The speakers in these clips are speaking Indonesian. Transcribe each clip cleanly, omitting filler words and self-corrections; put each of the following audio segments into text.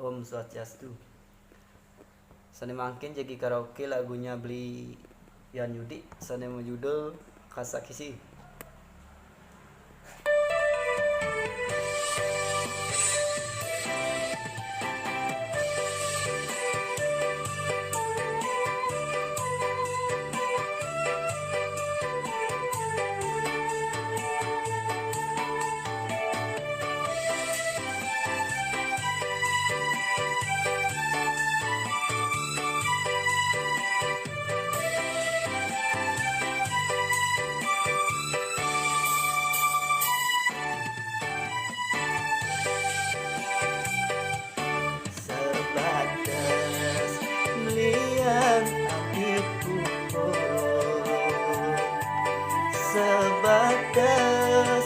Om Swastiastu. Sane mangkin jadi karaoke lagunya beli Yan Yudi. Sane judul Kasakisi. Sebatas melihat adikku, sebatas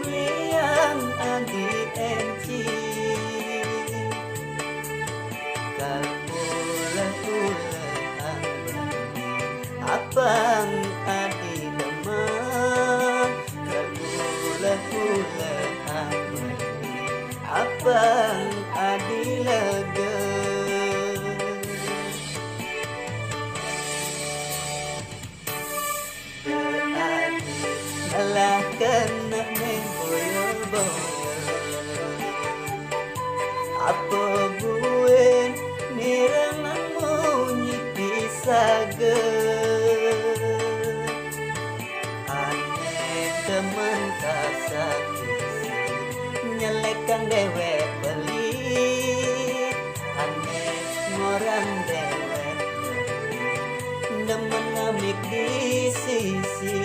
melihat adik enci, kalpula-pula abang adi demam, kalpula-pula abang adi lega. Beradi malah kena boyo-boyo, apa buen nirangan munyi pisaga. Aneh teman kasakisi nyelekan dewek beli, aneh ngorang dewek demen ngamik di sisi.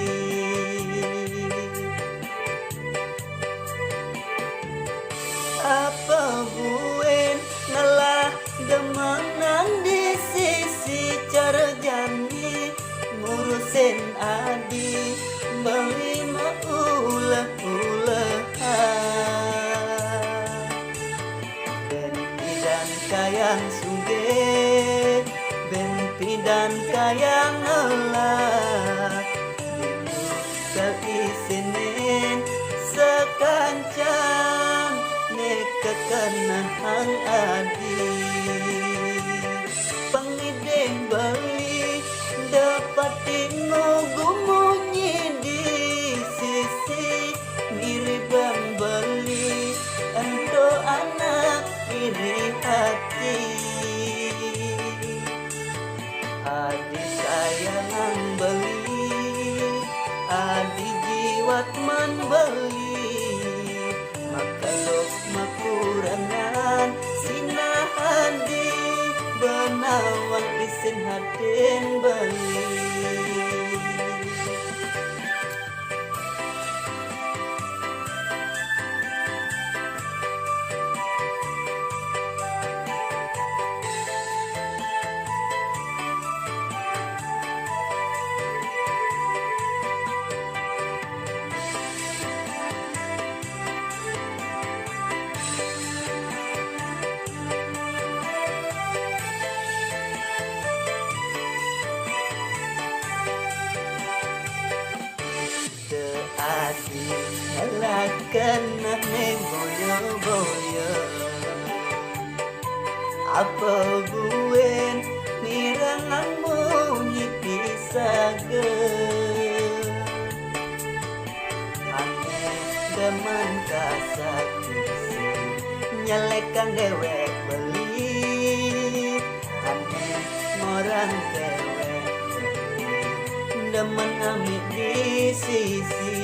Apa buen ngalah demenan di sisi, cara jani ngurusin adi beli ulah-ulahan. Benpi dan kayang sungge, benpi dan kayang elah, bimu keisinin sekancan kekenangan adi. Pengideh beli dapatin gumunyi di sisi, mirip beli ento anak iri hati. Adi sayang beli, adi jiwat membeli, makalok makurangan sinah adi benawang isin hatin beli. Adi malah kena boyo-boyo, apa buen nirangan munyi pisaga. Aneh demen kasakisi nyelekan dewek beli, aneh ngorang dewek demen amik di sisi.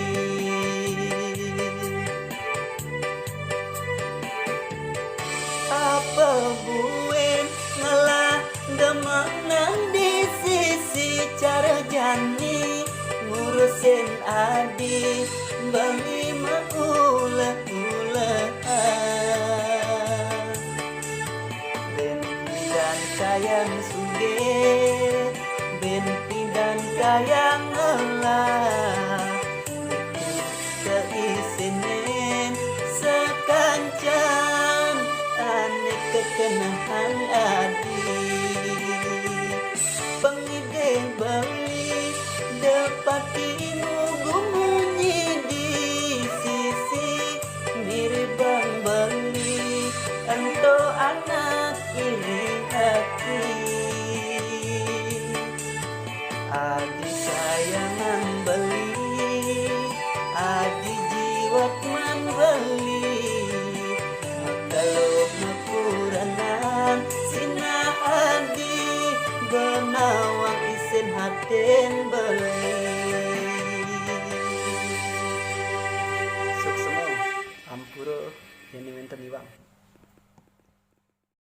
Apa buen ngalah demenan di sisi, cara jani ngurusin adi beli ulah-ulahan. Benpi dan kayang sungge, benpi dan kayang elah, keisinin sekancan aneh kekenangan